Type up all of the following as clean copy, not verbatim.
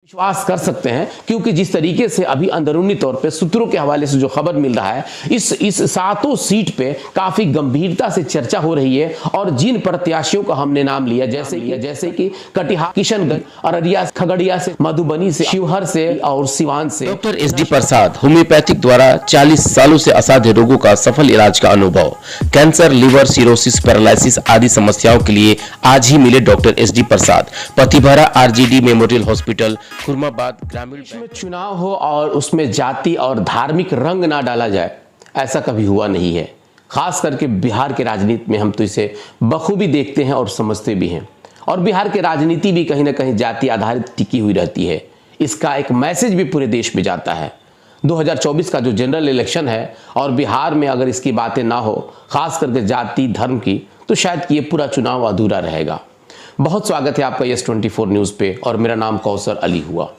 विश्वास कर सकते हैं, क्योंकि जिस तरीके से अभी अंदरूनी तौर पे सूत्रों के हवाले से जो खबर मिल रहा है, इस सातों सीट पे काफी गंभीरता से चर्चा हो रही है। और जिन प्रत्याशियों का हमने नाम लिया, जैसे कि कटिहार, किशनगंज, अररिया, खगड़िया से, मधुबनी से, शिवहर से और सिवान से डॉक्टर एसडी प्रसाद, होम्योपैथिक द्वारा 40 सालों से असाध्य रोगों का सफल इलाज का अनुभव, कैंसर, लिवर, सिरोसिस, पैरालिसिस आदि समस्याओं के लिए आज ही मिले डॉक्टर एसडी प्रसाद, पतिभरा आरजीडी मेमोरियल हॉस्पिटल, खुरमाबाद ग्रामीण। में चुनाव हो और उसमें जाति और धार्मिक रंग ना डाला जाए, ऐसा कभी हुआ नहीं है। खास करके बिहार के राजनीति में हम तो इसे बखूबी देखते हैं और समझते भी हैं। और बिहार की राजनीति भी कहीं ना कहीं जाति आधारित टिकी हुई रहती है। इसका एक मैसेज भी पूरे देश में जाता है। 2024 का जो जनरल इलेक्शन है और बिहार में अगर इसकी बातें ना हो, खास करके जाति धर्म की, तो शायद ये पूरा चुनाव अधूरा रहेगा। बहुत स्वागत है आपका यस 24 न्यूज़ पे और मेरा नाम कौसर अली हुआ।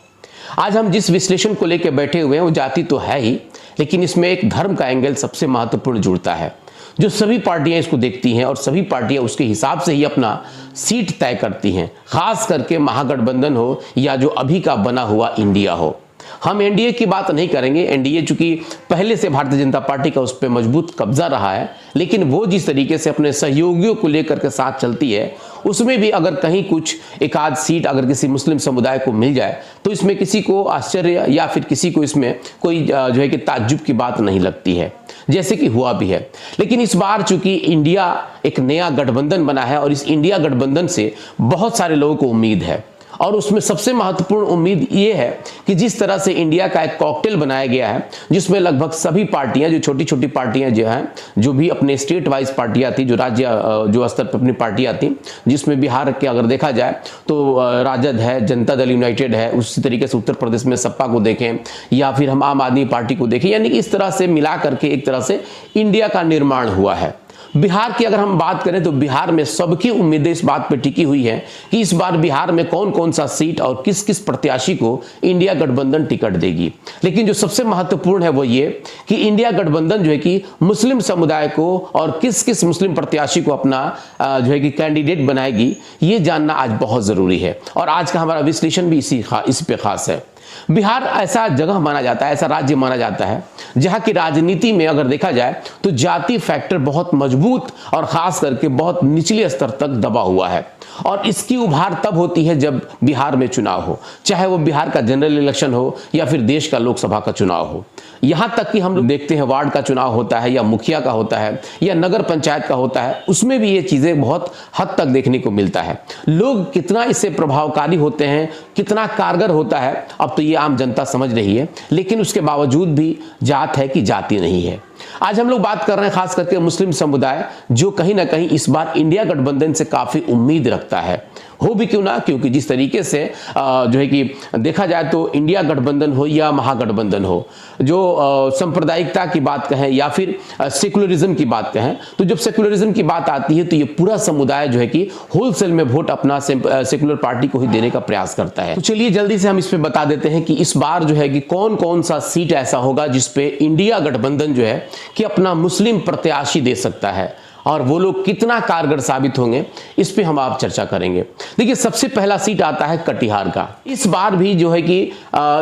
आज हम जिस विश्लेषण को लेकर बैठे हुए हैं वो जाति तो है ही, लेकिन इसमें एक धर्म का एंगल सबसे महत्वपूर्ण जुड़ता है, जो सभी पार्टियां इसको देखती हैं और सभी पार्टियां उसके हिसाब से ही अपना सीट तय करती हैं। खास करके महागठबंधन हो या जो अभी का बना हुआ इंडिया हो। हम एनडीए की बात नहीं करेंगे, एनडीए चूंकि पहले से भारतीय जनता पार्टी का उस पर मजबूत कब्जा रहा है, लेकिन वो जिस तरीके से अपने सहयोगियों को लेकर के साथ चलती है, उसमें भी अगर कहीं कुछ एक आध सीट अगर किसी मुस्लिम समुदाय को मिल जाए तो इसमें किसी को आश्चर्य या फिर किसी को इसमें कोई जो है कि ताज्जुब की बात नहीं लगती है, जैसे कि हुआ भी है। लेकिन इस बार चूंकि इंडिया एक नया गठबंधन बना है और इस इंडिया गठबंधन से बहुत सारे लोगों को उम्मीद है, और उसमें सबसे महत्वपूर्ण उम्मीद ये है कि जिस तरह से इंडिया का एक कॉकटेल बनाया गया है, जिसमें लगभग सभी पार्टियां, जो छोटी छोटी पार्टियां जो हैं, जो भी अपने स्टेट वाइज पार्टियां थी, जो राज्य जो स्तर पर अपनी पार्टियां थी, जिसमें बिहार के अगर देखा जाए तो राजद है, जनता दल यूनाइटेड है, उसी तरीके से उत्तर प्रदेश में सपा को देखें या फिर हम आम आदमी पार्टी को देखें, यानी कि इस तरह से मिला करके एक तरह से इंडिया का निर्माण हुआ है। बिहार की अगर हम बात करें तो बिहार में सबकी उम्मीदें इस बात पर टिकी हुई हैं कि इस बार बिहार में कौन कौन सा सीट और किस किस प्रत्याशी को इंडिया गठबंधन टिकट देगी। लेकिन जो सबसे महत्वपूर्ण है वो ये कि इंडिया गठबंधन जो है कि मुस्लिम समुदाय को और किस किस मुस्लिम प्रत्याशी को अपना जो है कि कैंडिडेट बनाएगी, ये जानना आज बहुत जरूरी है। और आज का हमारा विश्लेषण भी इस पे खास है। बिहार ऐसा जगह माना जाता है, ऐसा राज्य माना जाता है जहां की राजनीति में अगर देखा जाए तो जाति फैक्टर बहुत मजबूत और खास करके बहुत निचले स्तर तक दबा हुआ है। और इसकी उभार तब होती है जब बिहार में चुनाव हो, चाहे वो बिहार का जनरल इलेक्शन हो या फिर देश का लोकसभा का चुनाव हो। यहां तक कि हम लोग देखते हैं वार्ड का चुनाव होता है या मुखिया का होता है या नगर पंचायत का होता है, उसमें भी ये चीजें बहुत हद तक देखने को मिलता है। लोग कितना इससे प्रभावकारी होते हैं, कितना कारगर होता है, अब तो ये आम जनता समझ रही है। लेकिन उसके बावजूद भी जात है कि जाति नहीं है। आज हम लोग बात कर रहे हैं खास करके मुस्लिम समुदाय, जो कहीं ना कहीं इस बार इंडिया गठबंधन से काफी उम्मीद रखता है। हो भी क्यों ना, क्योंकि जिस तरीके से जो है कि देखा जाए तो इंडिया गठबंधन हो या महागठबंधन हो, जो सांप्रदायिकता की बात कहें या फिर सेकुलरिज्म की बात कहें, तो जब सेकुलरिज्म की बात आती है तो ये पूरा समुदाय जो है कि होलसेल में वोट अपना सेकुलर पार्टी को ही देने का प्रयास करता है। तो चलिए जल्दी से हम इस पे बता देते हैं कि इस बार जो है कि कौन कौन सा सीट ऐसा होगा जिसपे इंडिया गठबंधन जो है कि अपना मुस्लिम प्रत्याशी दे सकता है, और वो लोग कितना कारगर साबित होंगे, इस पे हम आप चर्चा करेंगे। देखिए, सबसे पहला सीट आता है कटिहार का। इस बार भी जो है कि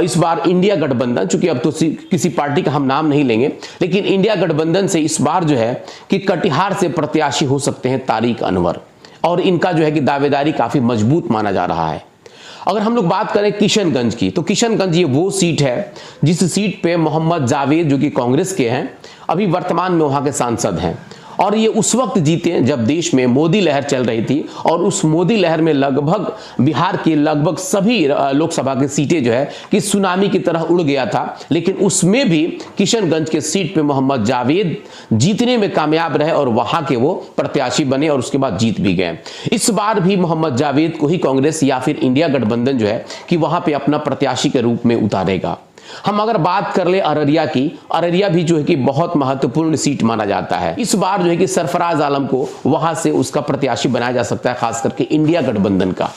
इस बार इंडिया गठबंधन, चूंकि अब तो किसी पार्टी का हम नाम नहीं लेंगे, लेकिन इंडिया गठबंधन से इस बार जो है कि कटिहार से प्रत्याशी हो सकते हैं तारिक अनवर, और इनका जो है कि दावेदारी काफी मजबूत माना जा रहा है। अगर हम लोग बात करें किशनगंज की, तो किशनगंज ये वो सीट है जिस सीट पे मोहम्मद जावेद, जो कि कांग्रेस के हैं, अभी वर्तमान में वहां के सांसद हैं। और ये उस वक्त जीते जब देश में मोदी लहर चल रही थी, और उस मोदी लहर में लगभग बिहार की लगभग सभी लोकसभा की सीटें जो है कि सुनामी की तरह उड़ गया था। लेकिन उसमें भी किशनगंज के सीट पे मोहम्मद जावेद जीतने में कामयाब रहे और वहां के वो प्रत्याशी बने और उसके बाद जीत भी गए। इस बार भी मोहम्मद जावेद को ही कांग्रेस या फिर इंडिया गठबंधन जो है कि वहां पे अपना प्रत्याशी के रूप में उतारेगा। हम अगर बात कर ले अररिया की, अररिया भी जो है कि बहुत महत्वपूर्ण सीट माना जाता है। इस बार जो है कि सरफराज आलम को वहां से उसका प्रत्याशी बनाया जा सकता है, खास करके इंडिया गठबंधन का।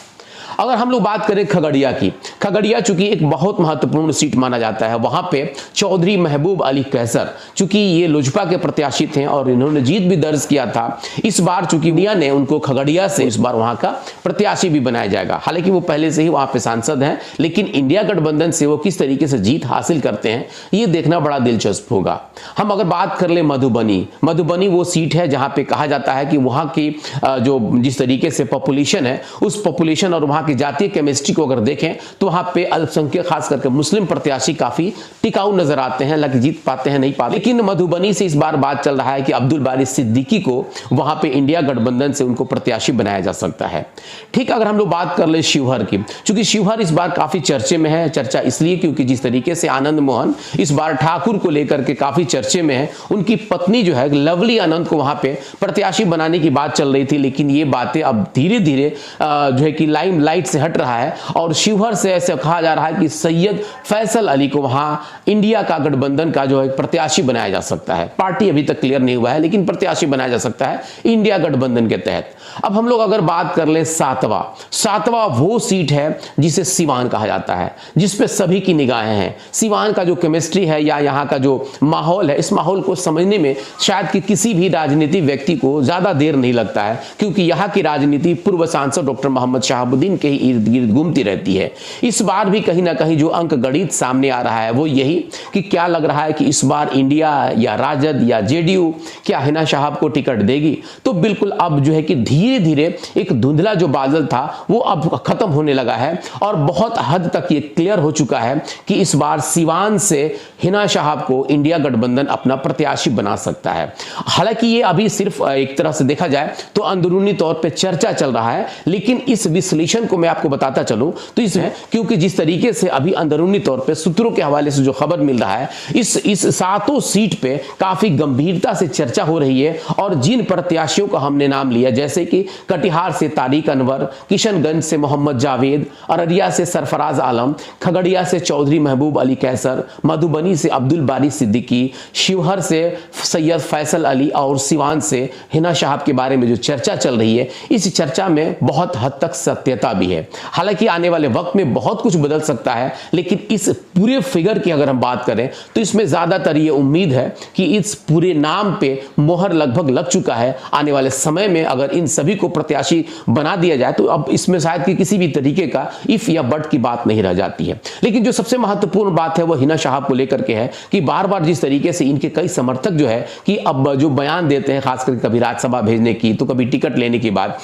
अगर हम लोग बात करें खगड़िया की, खगड़िया चूंकि एक बहुत महत्वपूर्ण सीट माना जाता है, वहां पे चौधरी महबूब अली कैसर चूंकि ये लोजपा के प्रत्याशी थे और इन्होंने जीत भी दर्ज किया था। इस बार चूंकि इंडिया ने उनको खगड़िया से इस बार वहां का प्रत्याशी भी बनाया जाएगा। हालांकि वो पहले से ही वहां पे सांसद हैं, लेकिन इंडिया गठबंधन से वो किस तरीके से जीत हासिल करते हैं ये देखना बड़ा दिलचस्प होगा। हम अगर बात कर ले मधुबनी वो सीट है जहां पे कहा जाता है कि वहां की जो जिस तरीके से पॉपुलेशन है, उस पॉपुलेशन और वहां की जातीय केमिस्ट्री को अगर देखें तो वहां पे अल्पसंख्यक खास करके मुस्लिम प्रत्याशी काफी टिकाऊ नजर आते हैं, हालांकि जीत पाते हैं नहीं पाते। लेकिन मधुबनी से इस बार बात चल रहा है कि अब्दुल बारी सिद्दीकी को वहां पे इंडिया गठबंधन से उनको प्रत्याशी बनाया जा सकता है। ठीक, अगर हम लोग बात कर ले शिवहर की, क्योंकि शिवहर इस बार काफी चर्चे में है। चर्चा इसलिए क्योंकि जिस तरीके से आनंद मोहन इस बार ठाकुर को लेकर के काफी चर्चे में है, उनकी पत्नी जो है लवली आनंद को वहां पे प्रत्याशी बनाने की बात चल रही थी, लेकिन ये बातें अब धीरे धीरे जो है कि लाइमलाइट से हट रहा है और शिवहर से ऐसे कहा जा रहा है कि सैयद फैसल अली को वहां इंडिया का गठबंधन का जो है प्रत्याशी बनाया जा सकता है। पार्टी अभी तक क्लियर नहीं हुआ है, लेकिन प्रत्याशी बनाया जा सकता है इंडिया गठबंधन के तहत। अब हम लोग अगर बात कर ले सातवां वो सीट है जिसे सिवान कहा जाता है, जिसपे सभी की निगाहें हैं। सिवान का जो केमिस्ट्री है या यहाँ का जो माहौल है, इस माहौल को समझने में शायद कि किसी भी राजनीतिक व्यक्ति को ज्यादा देर नहीं लगता है, क्योंकि यहाँ की राजनीति पूर्व सांसद डॉक्टर मोहम्मद शहाबुद्दीन के ही इर्द गिर्द घूमती रहती है। इस बार भी कहीं ना कहीं जो अंक गणित सामने आ रहा है वो यही कि क्या लग रहा है कि इस बार इंडिया या राजद या जेडीयू क्या हिना साहब को टिकट देगी। तो बिल्कुल अब जो है कि धीरे धीरे एक धुंधला जो बादल था वो अब खत्म होने लगा है और बहुत हद तक ये क्लियर हो चुका है कि इस बार सिवान से हिना साहब को इंडिया गठबंधन अपना प्रत्याशी बना सकता है। हालांकि ये अभी सिर्फ एक तरह से देखा जाए तो अंदरूनी तौर पे चर्चा चल रहा है, लेकिन इस विश्लेषण को मैं आपको बताता चलूं तो इसमें क्योंकि जिस तरीके से अभी अंदरूनी तौर पे सूत्रों के हवाले से जो खबर मिल रहा है, इस सातों सीट पे काफी गंभीरता से चर्चा हो रही है और जिन प्रत्याशियों का हमने नाम लिया, जैसे कि कटिहार से तारिक अनवर, किशनगंज से मोहम्मद जावेद, अररिया से सरफराज आलम, खगड़िया से चौधरी महबूब अली कैसर, मधुबनी से अब्दुल बारी सिद्दीकी, शिवहर से सैयद फैसल अली और सिवान से हिना साहब के बारे में जो चर्चा चल रही है, इस चर्चा में बहुत हद तक सत्यता भी है। हालांकि आने वाले वक्त में बहुत कुछ बदल सकता है, लेकिन इस पूरे फिगर की अगर हम बात करें तो इसमें ज्यादातर ये उम्मीद है कि इस पूरे नाम पे मोहर लगभग लग चुका है। आने वाले समय में अगर इन सभी को प्रत्याशी बना दिया जाए तो अब इसमें शायद कि किसी भी तरीके का इफ या बट की बात नहीं रह जाती है। लेकिन जो सबसे महत्वपूर्ण बात है वो हिना साहब को लेकर के है कि बार बार जिस तरीके से इनके कई समर्थक जो है कि अब जो बयान देते हैं, खासकर कभी राज्यसभा भेजने की तो कभी टिकट लेने की बात,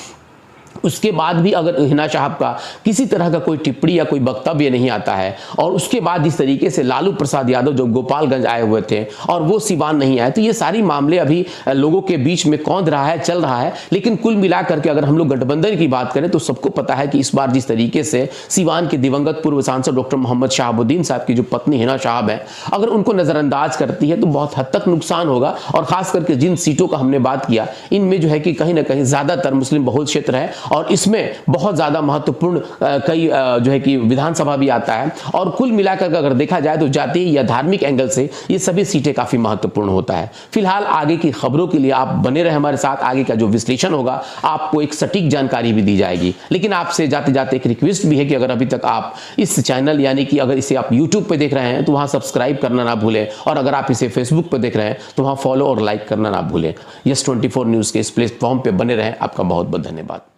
उसके बाद भी अगर हिना साहब का किसी तरह का कोई टिप्पणी या कोई वक्तव्य नहीं आता है और उसके बाद जिस तरीके से लालू प्रसाद यादव जो गोपालगंज आए हुए थे और वो सिवान नहीं आए, तो ये सारी मामले अभी लोगों के बीच में कौंध रहा है, चल रहा है। लेकिन कुल मिलाकर के अगर हम लोग गठबंधन की बात करें तो सबको पता है कि इस बार जिस तरीके से सिवान के दिवंगत पूर्व सांसद डॉक्टर मोहम्मद शहाबुद्दीन साहब की जो पत्नी हिना साहब है, अगर उनको नजरअंदाज करती है तो बहुत हद तक नुकसान होगा। और खास करके जिन सीटों का हमने बात किया, इनमें जो है कि कहीं ना कहीं ज्यादातर मुस्लिम बहुल क्षेत्र है और इसमें बहुत ज्यादा महत्वपूर्ण कई जो है कि विधानसभा भी आता है। और कुल मिलाकर अगर देखा जाए तो जातीय या धार्मिक एंगल से ये सभी सीटें काफी महत्वपूर्ण होता है। फिलहाल आगे की खबरों के लिए आप बने रहे हमारे साथ, आगे का जो विश्लेषण होगा आपको एक सटीक जानकारी भी दी जाएगी। लेकिन आपसे जाते जाते एक रिक्वेस्ट भी है कि अगर अभी तक आप इस चैनल यानी कि अगर इसे आप यूट्यूब पे देख रहे हैं तो वहां सब्सक्राइब करना ना भूलें, और अगर आप इसे फेसबुक पे देख रहे हैं तो वहां फॉलो और लाइक करना ना भूलें। यस 24 न्यूज के इस प्लेटफॉर्म पे बने रहें। आपका बहुत बहुत धन्यवाद।